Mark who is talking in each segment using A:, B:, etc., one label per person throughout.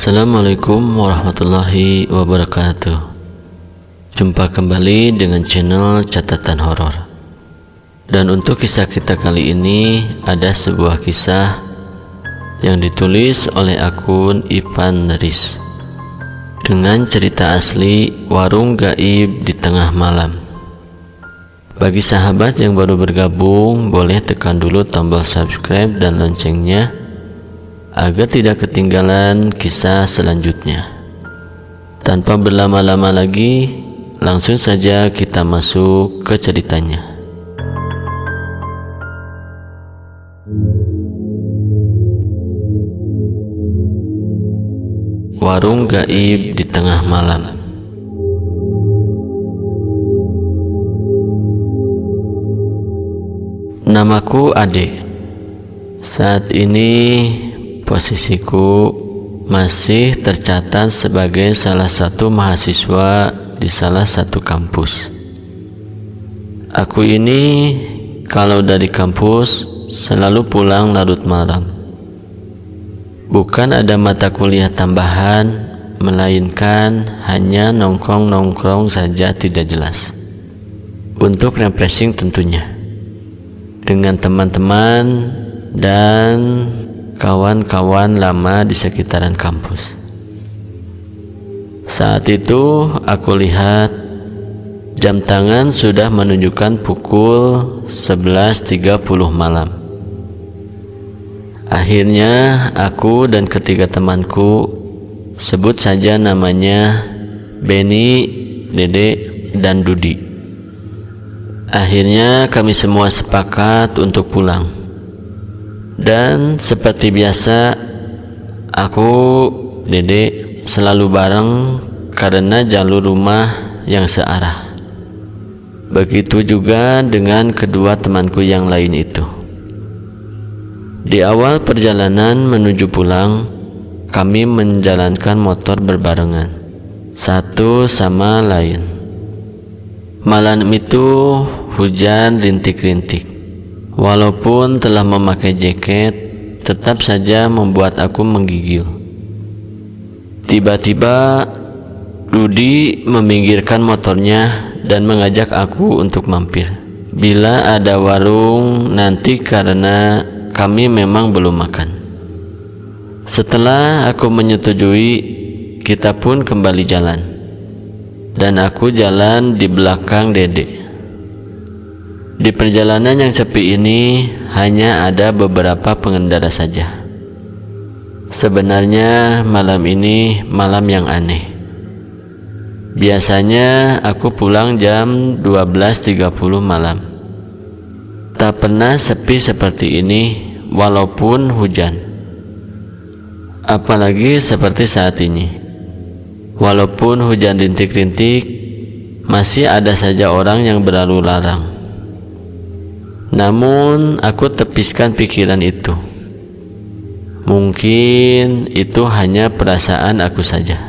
A: Assalamualaikum warahmatullahi wabarakatuh. Jumpa kembali dengan channel Catatan Horor. Dan untuk kisah kita kali ini ada sebuah kisah yang ditulis oleh akun Ivan Neris dengan cerita asli warung gaib di tengah malam. Bagi sahabat yang baru bergabung, boleh tekan dulu tombol subscribe dan loncengnya agar tidak ketinggalan kisah selanjutnya. Tanpa berlama-lama lagi, langsung saja kita masuk ke ceritanya. Warung gaib di tengah malam. Namaku Ade. Saat ini posisiku masih tercatat sebagai salah satu mahasiswa di salah satu kampus. Aku ini kalau dari kampus selalu pulang larut malam. Bukan ada mata kuliah tambahan, melainkan hanya nongkrong-nongkrong saja tidak jelas. Untuk refreshing tentunya, dengan teman-teman dan kawan-kawan lama di sekitaran kampus. Saat itu aku lihat jam tangan sudah menunjukkan pukul 11.30 malam. Akhirnya aku dan ketiga temanku, sebut saja namanya Benny, Dede, dan Dudi. Akhirnya kami semua sepakat untuk pulang. Dan seperti biasa, aku, Dede, selalu bareng karena jalur rumah yang searah. Begitu juga dengan kedua temanku yang lain itu. Di awal perjalanan menuju pulang, kami menjalankan motor berbarengan, satu sama lain. Malam itu hujan rintik-rintik. Walaupun telah memakai jaket, tetap saja membuat aku menggigil. Tiba-tiba Rudi meminggirkan motornya dan mengajak aku untuk mampir bila ada warung nanti karena kami memang belum makan. Setelah aku menyetujui, kita pun kembali jalan dan aku jalan di belakang Dede. Di perjalanan yang sepi ini hanya ada beberapa pengendara saja. Sebenarnya malam ini malam yang aneh. Biasanya aku pulang jam 12.30 malam. Tak pernah sepi seperti ini walaupun hujan. Apalagi seperti saat ini. Walaupun hujan rintik-rintik, masih ada saja orang yang berlalu larang. Namun aku tepiskan pikiran itu. Mungkin itu hanya perasaan aku saja.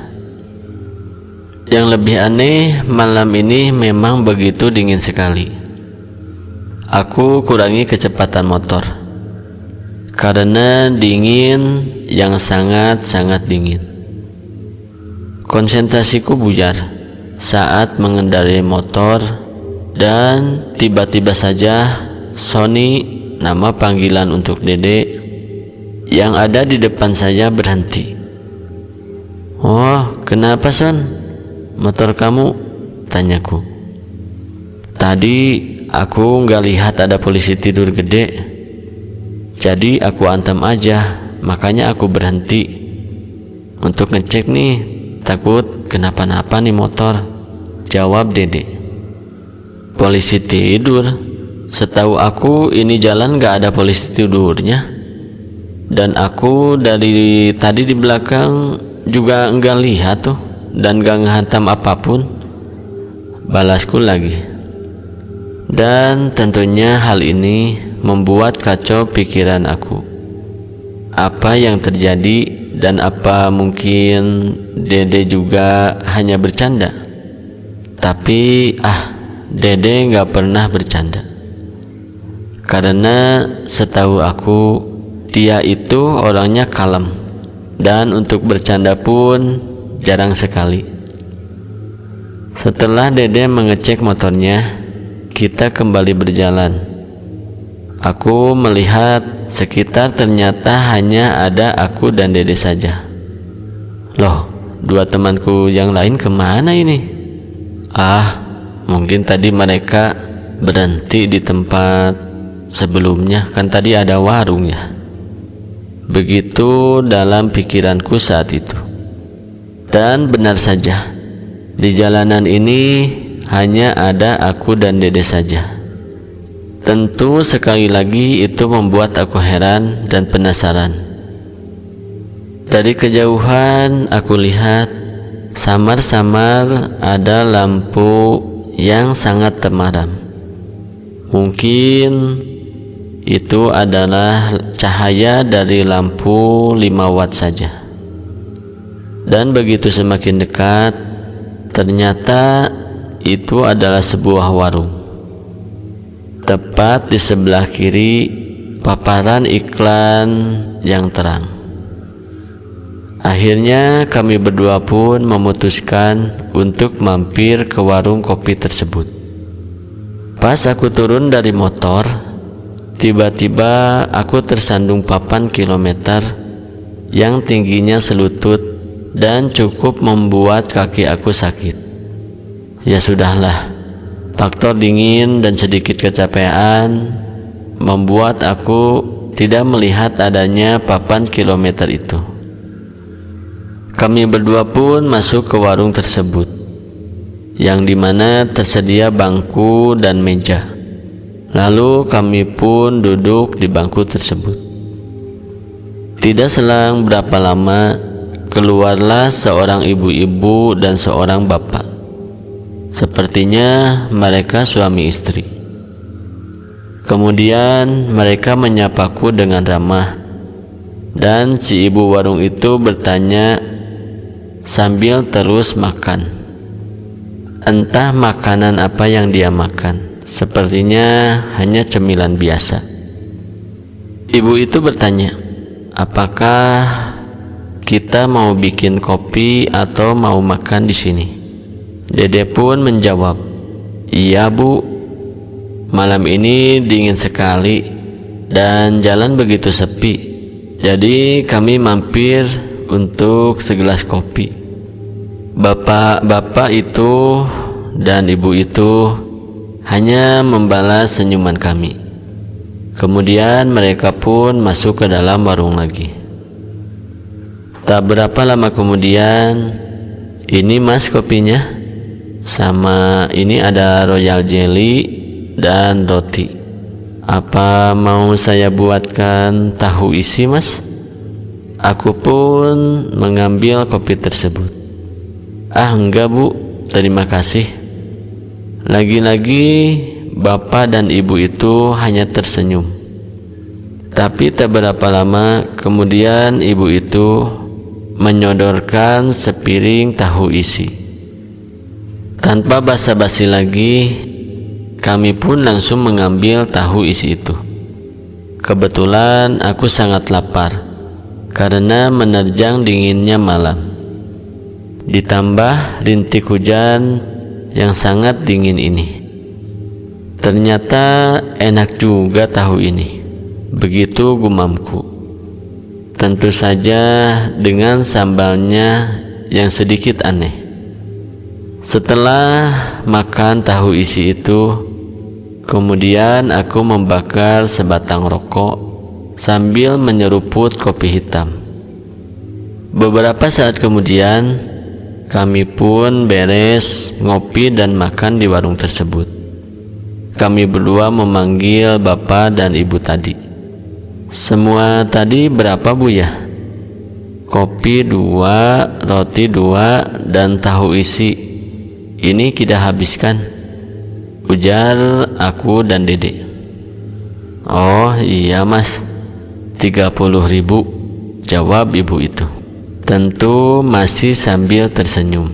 A: Yang lebih aneh, malam ini memang begitu dingin sekali. Aku kurangi kecepatan motor karena dingin yang sangat-sangat dingin. Konsentrasiku buyar saat mengendarai motor dan tiba-tiba saja Sony, nama panggilan untuk Dede, yang ada di depan saya berhenti. "Oh, kenapa Son? Motor kamu?" tanyaku. "Tadi aku nggak lihat ada polisi tidur gede, jadi aku antem aja, makanya aku berhenti untuk ngecek nih, takut kenapa-napa nih motor," jawab Dede. "Polisi tidur? Setahu aku ini jalan gak ada polisi tidurnya. Dan aku dari tadi di belakang juga enggak lihat tuh, dan gak ngehantam apapun," balasku lagi. Dan tentunya hal ini membuat kacau pikiran aku. Apa yang terjadi dan apa mungkin Dede juga hanya bercanda? Tapi Dede gak pernah bercanda. Karena setahu aku dia itu orangnya kalem, dan untuk bercanda pun jarang sekali. Setelah Dede mengecek motornya, kita kembali berjalan. Aku melihat sekitar ternyata hanya ada aku dan Dede saja. Loh, dua temanku yang lain kemana ini? Mungkin tadi mereka berhenti di tempat sebelumnya, kan tadi ada warung ya. Begitu dalam pikiranku saat itu. Dan benar saja, di jalanan ini hanya ada aku dan Dede saja. Tentu sekali lagi itu membuat aku heran dan penasaran. Dari kejauhan aku lihat samar-samar ada lampu yang sangat temaram. Mungkin itu adalah cahaya dari lampu 5 watt saja. Dan begitu semakin dekat, ternyata itu adalah sebuah warung. Tepat di sebelah kiri paparan iklan yang terang. Akhirnya kami berdua pun memutuskan untuk mampir ke warung kopi tersebut. Pas aku turun dari motor, tiba-tiba aku tersandung papan kilometer yang tingginya selutut dan cukup membuat kaki aku sakit. Ya sudahlah, faktor dingin dan sedikit kecapean membuat aku tidak melihat adanya papan kilometer itu. Kami berdua pun masuk ke warung tersebut, yang dimana tersedia bangku dan meja. Lalu kami pun duduk di bangku tersebut. Tidak selang berapa lama, keluarlah seorang ibu-ibu dan seorang bapak. Sepertinya mereka suami istri. Kemudian mereka menyapaku dengan ramah, dan si ibu warung itu bertanya sambil terus makan. Entah makanan apa yang dia makan, sepertinya hanya cemilan biasa. Ibu itu bertanya, apakah kita mau bikin kopi atau mau makan di sini? Dede pun menjawab, iya bu, malam ini dingin sekali dan jalan begitu sepi, jadi kami mampir untuk segelas kopi. Bapak-bapak itu dan ibu itu hanya membalas senyuman kami. Kemudian mereka pun masuk ke dalam warung lagi. Tak berapa lama kemudian, ini mas kopinya, sama ini ada royal jelly dan roti. Apa mau saya buatkan tahu isi mas? Aku pun mengambil kopi tersebut. Enggak bu, terima kasih. Lagi-lagi bapak dan ibu itu hanya tersenyum. Tapi tak berapa lama kemudian ibu itu menyodorkan sepiring tahu isi. Tanpa basa-basi lagi, kami pun langsung mengambil tahu isi itu. Kebetulan aku sangat lapar karena menerjang dinginnya malam, ditambah rintik hujan yang sangat dingin ini. Ternyata enak juga tahu ini, begitu gumamku. Tentu saja dengan sambalnya yang sedikit aneh. Setelah makan tahu isi itu, kemudian aku membakar sebatang rokok sambil menyeruput kopi hitam. Beberapa saat kemudian, kami pun beres ngopi dan makan di warung tersebut. Kami berdua memanggil bapak dan ibu tadi. Semua tadi berapa bu ya? Kopi 2, roti 2, dan tahu isi. Ini kita habiskan, ujar aku dan Dede. Oh iya mas, 30.000, jawab ibu itu. Tentu masih sambil tersenyum.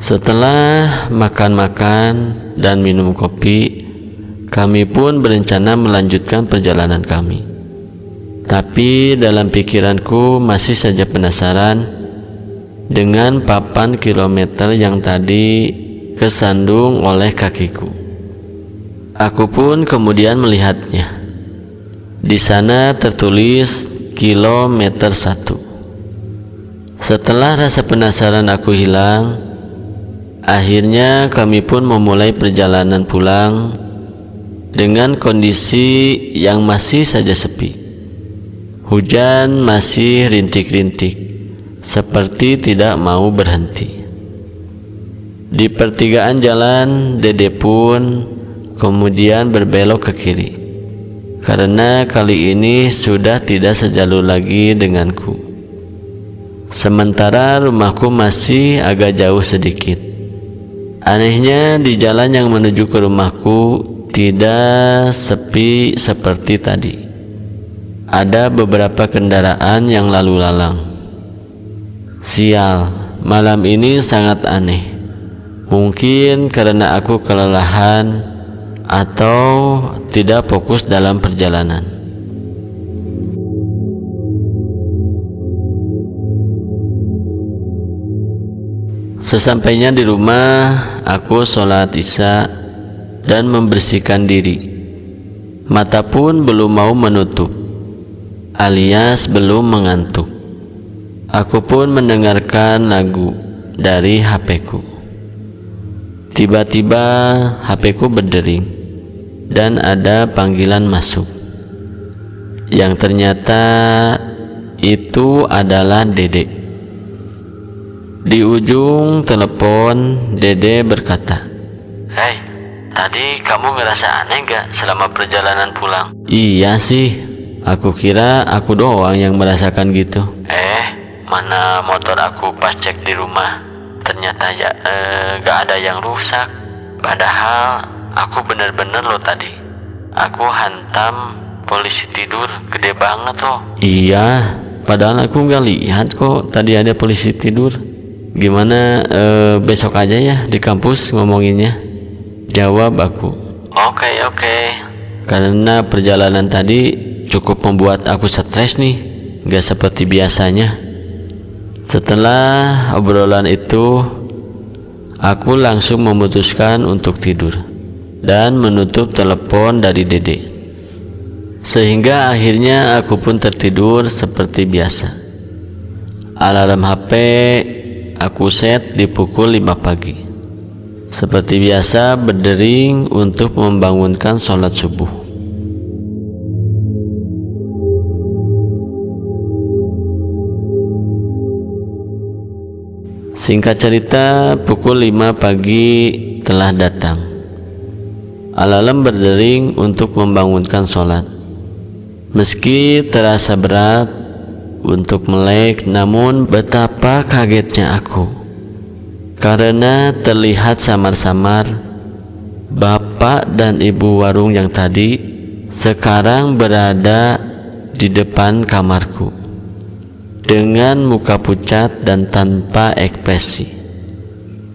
A: Setelah makan-makan dan minum kopi, kami pun berencana melanjutkan perjalanan kami. Tapi dalam pikiranku masih saja penasaran dengan papan kilometer yang tadi kesandung oleh kakiku. Aku pun kemudian melihatnya. Di sana tertulis kilometer 1. Setelah rasa penasaran aku hilang, akhirnya kami pun memulai perjalanan pulang dengan kondisi yang masih saja sepi. Hujan masih rintik-rintik, seperti tidak mau berhenti. Di pertigaan jalan, Dede pun kemudian berbelok ke kiri, karena kali ini sudah tidak sejalur lagi denganku. Sementara rumahku masih agak jauh sedikit. Anehnya, di jalan yang menuju ke rumahku tidak sepi seperti tadi. Ada beberapa kendaraan yang lalu lalang. Sial, malam ini sangat aneh. Mungkin karena aku kelelahan atau tidak fokus dalam perjalanan. Sesampainya di rumah, aku sholat Isya dan membersihkan diri. Mata pun belum mau menutup, alias belum mengantuk. Aku pun mendengarkan lagu dari HP-ku. Tiba-tiba HP-ku berdering dan ada panggilan masuk, yang ternyata itu adalah Dede. Di ujung telepon, Dede berkata, "Hei, tadi kamu ngerasa aneh gak selama perjalanan pulang?" "Iya sih, aku kira aku doang yang merasakan gitu." Mana motor aku pas cek di rumah, ternyata ya gak ada yang rusak. Padahal aku bener-bener loh tadi, aku hantam polisi tidur gede banget loh." "Iya, padahal aku gak lihat kok tadi ada polisi tidur. Gimana besok aja ya di kampus ngomonginnya?" jawab aku. Oke. Karena perjalanan tadi cukup membuat aku stres nih, gak seperti biasanya. Setelah obrolan itu, aku langsung memutuskan untuk tidur dan menutup telepon dari Dede. Sehingga akhirnya aku pun tertidur seperti biasa. Alarm HP aku set di pukul 5 pagi. Seperti biasa berdering untuk membangunkan sholat subuh. Singkat cerita, pukul 5 pagi telah datang. Alarm berdering untuk membangunkan sholat. Meski terasa berat untuk melek, namun betapa kagetnya aku, karena terlihat samar-samar bapak dan ibu warung yang tadi sekarang berada di depan kamarku dengan muka pucat dan tanpa ekspresi.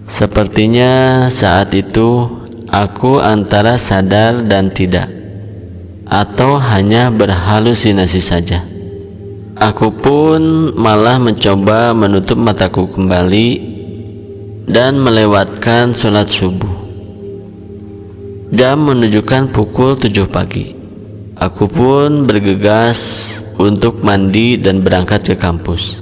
A: Sepertinya saat itu aku antara sadar dan tidak, atau hanya berhalusinasi saja. Aku pun malah mencoba menutup mataku kembali dan melewatkan sholat subuh. Jam menunjukkan pukul 7 pagi. Aku pun bergegas untuk mandi dan berangkat ke kampus.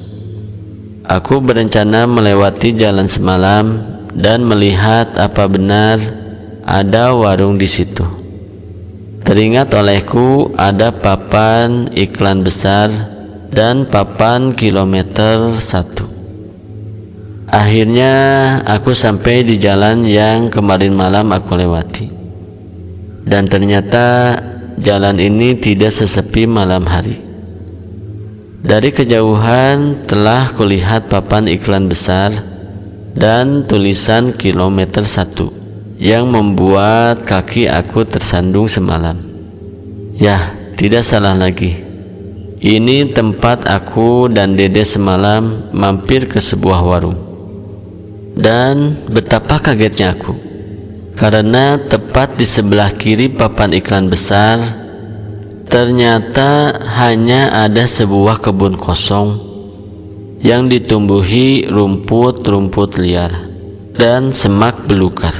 A: Aku berencana melewati jalan semalam dan melihat apa benar ada warung di situ. Teringat olehku ada papan iklan besar dan papan kilometer 1. Akhirnya aku sampai di jalan yang kemarin malam aku lewati. Dan ternyata jalan ini tidak sesepi malam hari. Dari kejauhan telah kulihat papan iklan besar dan tulisan kilometer 1 yang membuat kaki aku tersandung semalam. Yah, tidak salah lagi. Ini tempat aku dan Dede semalam mampir ke sebuah warung. Dan betapa kagetnya aku, karena tepat di sebelah kiri papan iklan besar Ternyata hanya ada sebuah kebun kosong yang ditumbuhi rumput-rumput liar dan semak belukar.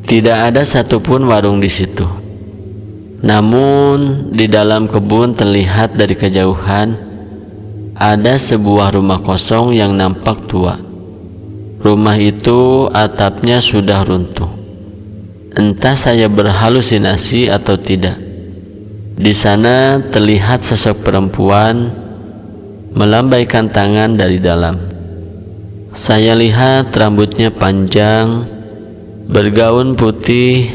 A: Tidak ada satupun warung di situ. Namun di dalam kebun terlihat dari kejauhan ada sebuah rumah kosong yang nampak tua. Rumah itu atapnya sudah runtuh. Entah saya berhalusinasi atau tidak. Di sana terlihat sosok perempuan melambaikan tangan dari dalam. Saya lihat rambutnya panjang, bergaun putih,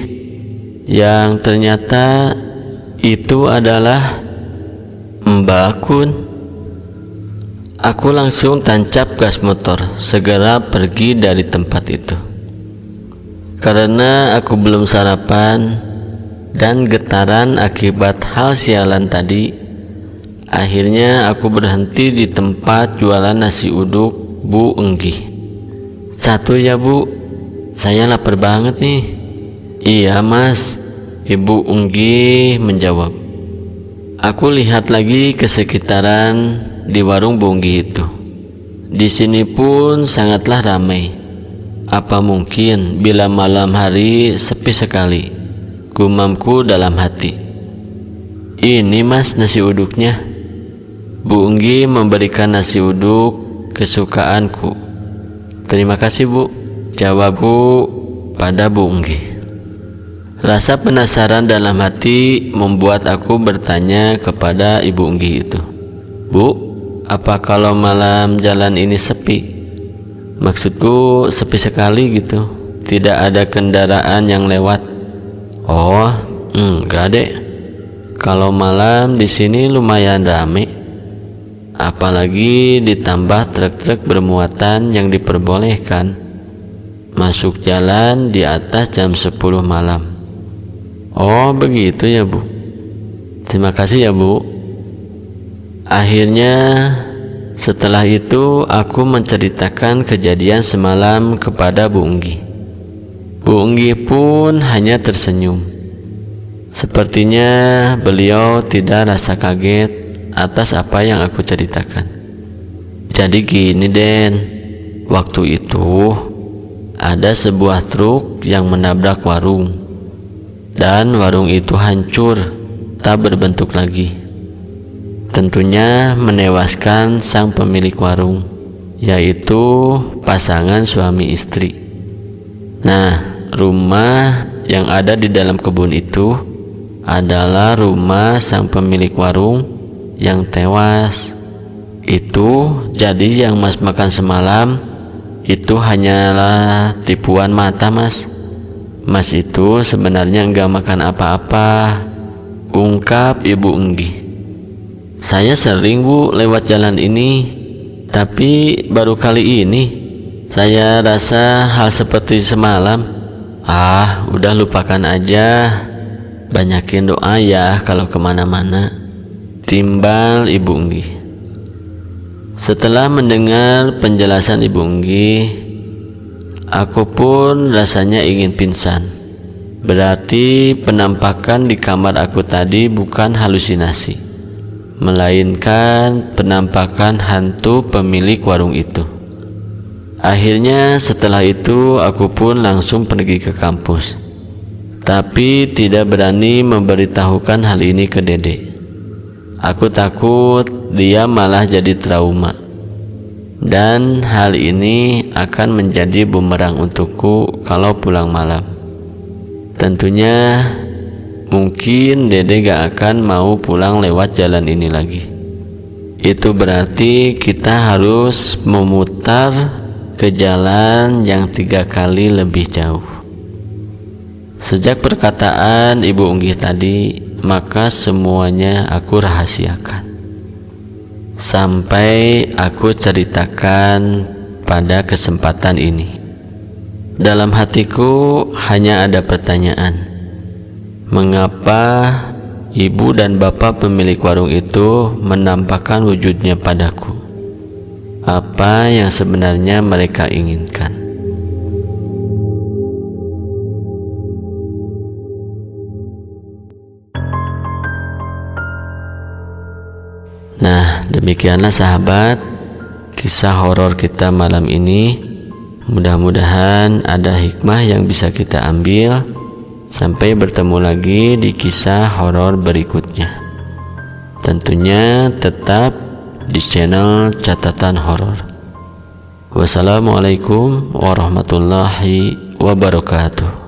A: yang ternyata itu adalah Mbak Kun. Aku langsung tancap gas motor, segera pergi dari tempat itu. Karena aku belum sarapan dan getaran akibat hal sialan tadi, akhirnya aku berhenti di tempat jualan nasi uduk Bu Enggih. Satu ya Bu, saya lapar banget nih. Iya Mas, Ibu Enggih menjawab. Aku lihat lagi ke sekitaran di warung Bu Enggih itu. Di sini pun sangatlah ramai. Apa mungkin bila malam hari sepi sekali? Gumamku dalam hati. Ini Mas nasi uduknya. Bu Enggih memberikan nasi uduk kesukaanku. Terima kasih Bu, jawabku pada Bu Enggih. Rasa penasaran dalam hati membuat aku bertanya kepada Ibu Enggih itu. Bu, apa kalau malam jalan ini sepi? Maksudku sepi sekali gitu, tidak ada kendaraan yang lewat. Oh, enggak dek. Kalau malam di sini lumayan ramai. Apalagi ditambah truk-truk bermuatan yang diperbolehkan masuk jalan di atas jam 10 malam. Oh, begitu ya Bu. Terima kasih ya Bu. Akhirnya setelah itu aku menceritakan kejadian semalam kepada Bu Enggih. Bu Enggih pun hanya tersenyum. Sepertinya beliau tidak rasa kaget atas apa yang aku ceritakan. Jadi gini Den, waktu itu ada sebuah truk yang menabrak warung, dan warung itu hancur, tak berbentuk lagi. Tentunya menewaskan sang pemilik warung, yaitu pasangan suami istri. Nah, rumah yang ada di dalam kebun itu adalah rumah sang pemilik warung yang tewas. Itu jadi yang Mas makan semalam itu hanyalah tipuan mata Mas. Mas itu sebenarnya enggak makan apa-apa, ungkap Ibu Enggih. Saya sering Bu lewat jalan ini, tapi baru kali ini saya rasa hal seperti semalam. Ah, udah lupakan aja. Banyakin doa ya kalau kemana-mana, timbal Ibu Enggih. Setelah mendengar penjelasan Ibu Enggih, aku pun rasanya ingin pingsan. Berarti penampakan di kamar aku tadi bukan halusinasi, melainkan penampakan hantu pemilik warung itu. Akhirnya setelah itu aku pun langsung pergi ke kampus, tapi tidak berani memberitahukan hal ini ke Dede. Aku takut dia malah jadi trauma, dan hal ini akan menjadi bumerang untukku kalau pulang malam. Tentunya mungkin Dede gak akan mau pulang lewat jalan ini lagi. Itu berarti kita harus memutar ke jalan yang 3 kali lebih jauh. Sejak perkataan Ibu Enggih tadi, maka semuanya aku rahasiakan, sampai aku ceritakan pada kesempatan ini. Dalam hatiku hanya ada pertanyaan, mengapa ibu dan bapak pemilik warung itu menampakkan wujudnya padaku? Apa yang sebenarnya mereka inginkan? Nah, demikianlah sahabat kisah horor kita malam ini. Mudah-mudahan ada hikmah yang bisa kita ambil. Sampai bertemu lagi di kisah horor berikutnya. Tentunya tetap di channel Catatan Horor. Wassalamualaikum warahmatullahi wabarakatuh.